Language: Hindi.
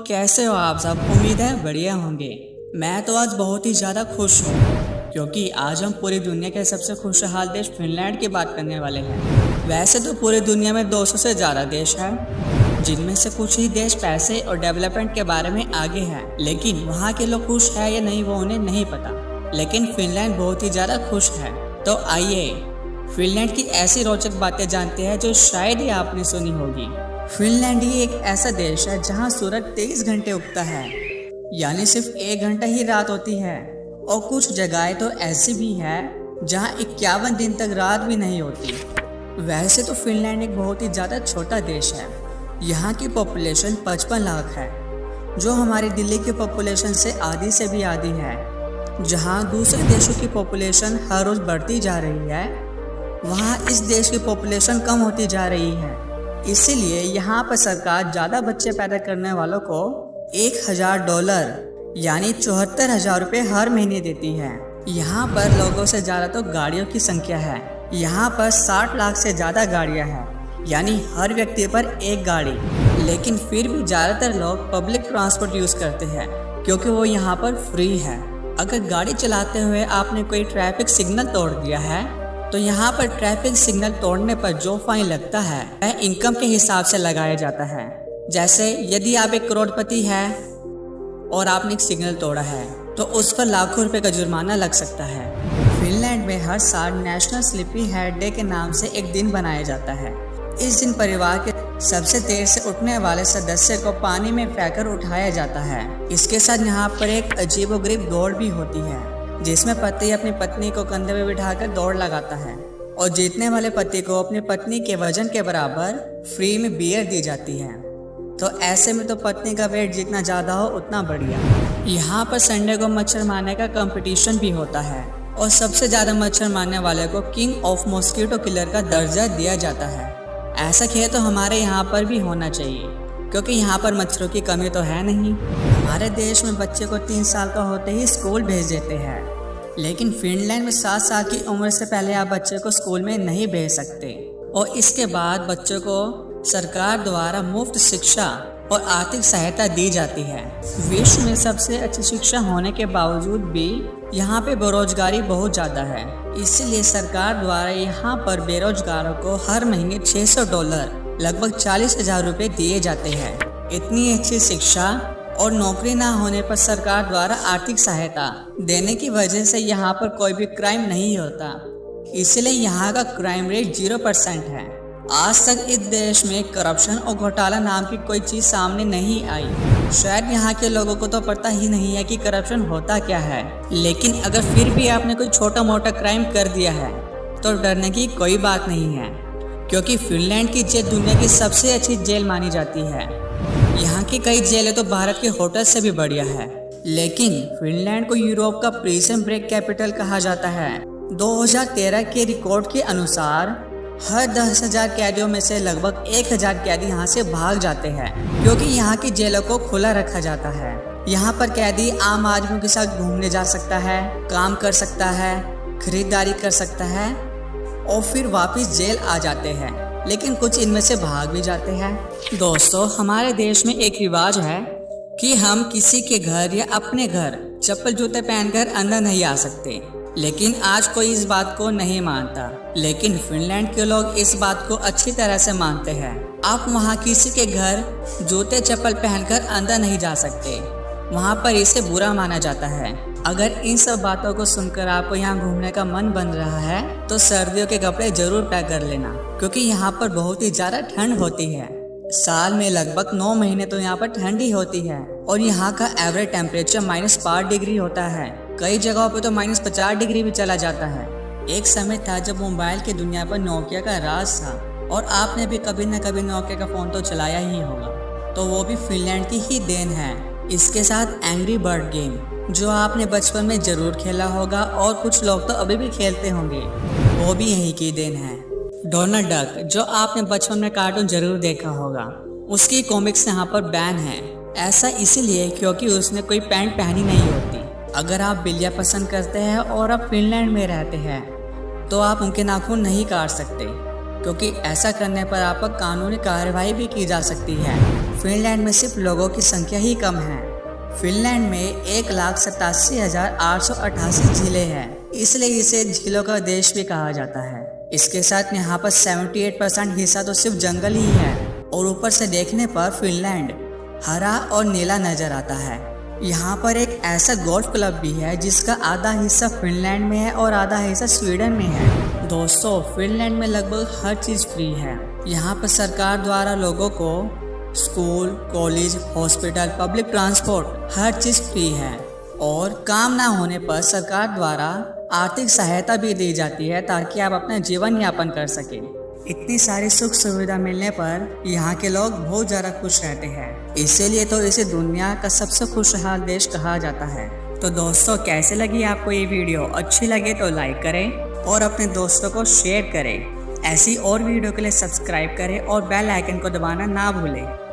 कैसे हो आप सब? उम्मीद है बढ़िया होंगे। मैं तो आज बहुत ही ज़्यादा खुश हूँ क्योंकि आज हम पूरी दुनिया के सबसे खुशहाल देश फिनलैंड की बात करने वाले हैं। वैसे तो पूरी दुनिया में 200 से ज़्यादा देश हैं, जिनमें से कुछ ही देश पैसे और डेवलपमेंट के बारे में आगे हैं, लेकिन वहाँ के लोग खुश है या नहीं वो उन्हें नहीं पता। लेकिन फिनलैंड बहुत ही ज़्यादा खुश है। तो आइए फिनलैंड की ऐसी रोचक बातें जानते हैं जो शायद ही आपने सुनी होगी। फिनलैंड ही एक ऐसा देश है जहां सूरज 23 घंटे उगता है, यानी सिर्फ 1 घंटा ही रात होती है। और कुछ जगहें तो ऐसी भी हैं जहां 51 दिन तक रात भी नहीं होती। वैसे तो फिनलैंड एक बहुत ही ज़्यादा छोटा देश है। यहाँ की पॉपुलेशन 55 लाख है, जो हमारी दिल्ली की पॉपुलेशन से आधी से भी आधी है। जहाँ दूसरे देशों की पॉपुलेशन हर रोज़ बढ़ती जा रही है, वहाँ इस देश की पॉपुलेशन कम होती जा रही है। इसीलिए यहाँ पर सरकार ज़्यादा बच्चे पैदा करने वालों को $1000 यानी 74,000 रुपये हर महीने देती है। यहाँ पर लोगों से ज़्यादा तो गाड़ियों की संख्या है। यहाँ पर 60 लाख से ज़्यादा गाड़ियाँ हैं, यानी हर व्यक्ति पर एक गाड़ी। लेकिन फिर भी ज़्यादातर लोग पब्लिक ट्रांसपोर्ट यूज़ करते हैं क्योंकि वो यहाँ पर फ्री है। अगर गाड़ी चलाते हुए आपने कोई ट्रैफिक सिग्नल तोड़ दिया है तो यहाँ पर ट्रैफिक सिग्नल तोड़ने पर जो फाइन लगता है वह इनकम के हिसाब से लगाया जाता है। जैसे यदि आप एक करोड़पति है और आपने एक सिग्नल तोड़ा है तो उस पर लाखों रुपए का जुर्माना लग सकता है। फिनलैंड में हर साल नेशनल स्लीपी हेड डे के नाम से एक दिन बनाया जाता है। इस दिन परिवार के सबसे देर से उठने वाले सदस्य को पानी में फेंककर उठाया जाता है। इसके साथ यहाँ पर एक अजीबोगरीब दौड़ भी होती है, जिसमें पति अपनी पत्नी को कंधे में बिठाकर दौड़ लगाता है और जीतने वाले पति को अपनी पत्नी के वजन के बराबर फ्री में बियर दी जाती है। तो ऐसे में तो पत्नी का वेट जितना ज़्यादा हो उतना बढ़िया। यहाँ पर संडे को मच्छर मारने का कंपटीशन भी होता है और सबसे ज़्यादा मच्छर मारने वाले को किंग ऑफ मॉस्किटो किलर का दर्जा दिया जाता है। ऐसा खेल तो हमारे यहाँ पर भी होना चाहिए क्योंकि यहाँ पर मच्छरों की कमी तो है नहीं। हमारे देश में बच्चे को 3 साल का होते ही स्कूल भेज देते हैं, लेकिन फिनलैंड में 7 साल की उम्र से पहले आप बच्चे को स्कूल में नहीं भेज सकते। और इसके बाद बच्चों को सरकार द्वारा मुफ्त शिक्षा और आर्थिक सहायता दी जाती है। विश्व में सबसे अच्छी शिक्षा होने के बावजूद भी यहाँ पे बेरोजगारी बहुत ज़्यादा है। इसलिए सरकार द्वारा यहाँ पर बेरोजगारों को हर महीने $600 लगभग 40,000 रुपये दिए जाते हैं। इतनी अच्छी शिक्षा और नौकरी ना होने पर सरकार द्वारा आर्थिक सहायता देने की वजह से यहाँ पर कोई भी क्राइम नहीं होता। इसलिए यहाँ का क्राइम रेट 0% है। आज तक इस देश में करप्शन और घोटाला नाम की कोई चीज़ सामने नहीं आई। शायद यहाँ के लोगों को तो पता ही नहीं है कि करप्शन होता क्या है। लेकिन अगर फिर भी आपने कोई छोटा मोटा क्राइम कर दिया है तो डरने की कोई बात नहीं है, क्योंकि फिनलैंड की जेल दुनिया की सबसे अच्छी जेल मानी जाती है। यहाँ की कई जेलें तो भारत के होटल से भी बढ़िया है। लेकिन फिनलैंड को यूरोप का प्रिजन ब्रेक कैपिटल कहा जाता है। 2013 के रिकॉर्ड के अनुसार हर 10,000 कैदियों में से लगभग 1,000 कैदी यहाँ से भाग जाते हैं, क्योंकि यहाँ की जेलों को खुला रखा जाता है। यहाँ पर कैदी आम आदमियों के साथ घूमने जा सकता है, काम कर सकता है, खरीदारी कर सकता है और फिर वापस जेल आ जाते हैं। लेकिन कुछ इनमें से भाग भी जाते हैं। दोस्तों, हमारे देश में एक रिवाज है कि हम किसी के घर या अपने घर चप्पल जूते पहनकर अंदर नहीं आ सकते, लेकिन आज कोई इस बात को नहीं मानता। लेकिन फिनलैंड के लोग इस बात को अच्छी तरह से मानते हैं। आप वहाँ किसी के घर जूते चप्पल पहनकर अंदर नहीं जा सकते, वहाँ पर इसे बुरा माना जाता है। अगर इन सब बातों को सुनकर आपको यहाँ घूमने का मन बन रहा है तो सर्दियों के कपड़े जरूर पैक कर लेना, क्योंकि यहाँ पर बहुत ही ज़्यादा ठंड होती है। साल में लगभग 9 महीने तो यहाँ पर ठंड ही होती है और यहाँ का एवरेज टेम्परेचर -5 डिग्री होता है। कई जगहों पे तो -50 डिग्री भी चला जाता है। एक समय था जब मोबाइल की दुनिया पर नोकिया का राज था और आपने भी कभी न कभी नोकिया का फ़ोन तो चलाया ही होगा, तो वो भी फिनलैंड की ही देन है। इसके साथ एंग्री बर्ड गेम जो आपने बचपन में ज़रूर खेला होगा और कुछ लोग तो अभी भी खेलते होंगे, वो भी यहीं की देन है। डोनाल्ड डक जो आपने बचपन में कार्टून जरूर देखा होगा, उसकी कॉमिक्स यहाँ पर बैन है। ऐसा इसीलिए क्योंकि उसने कोई पैंट पहनी नहीं होती। अगर आप बिल्लियाँ पसंद करते हैं और आप फिनलैंड में रहते हैं तो आप उनके नाखून नहीं काट सकते, क्योंकि ऐसा करने पर आप पर कानूनी कार्रवाई भी की जा सकती है। फिनलैंड में सिर्फ लोगों की संख्या ही कम है। फिनलैंड में 1,87,888 झीलें हैं, इसलिए इसे झीलों का देश भी कहा जाता है। इसके साथ यहाँ पर 78% हिस्सा तो सिर्फ जंगल ही है और ऊपर से देखने पर फिनलैंड हरा और नीला नजर आता है। यहाँ पर एक ऐसा गोल्फ क्लब भी है जिसका आधा हिस्सा फिनलैंड में है और आधा हिस्सा स्वीडन में है। दोस्तों, फिनलैंड में लगभग हर चीज़ फ्री है। यहाँ पर सरकार द्वारा लोगों को school, college, hospital, public transport हर चीज़ फ्री है और काम ना होने पर सरकार द्वारा आर्थिक सहायता भी दी जाती है ताकि आप अपना जीवन यापन कर सकें। इतनी सारी सुख सुविधा मिलने पर यहाँ के लोग बहुत ज़्यादा खुश रहते हैं, इसीलिए तो इसे दुनिया का सबसे खुशहाल देश कहा जाता है। तो दोस्तों, कैसे लगी आपको ये वीडियो? अच्छी लगे तो लाइक करें और अपने दोस्तों को शेयर करें। ऐसी और वीडियो के लिए सब्सक्राइब करें और बेल आइकन को दबाना ना भूलें।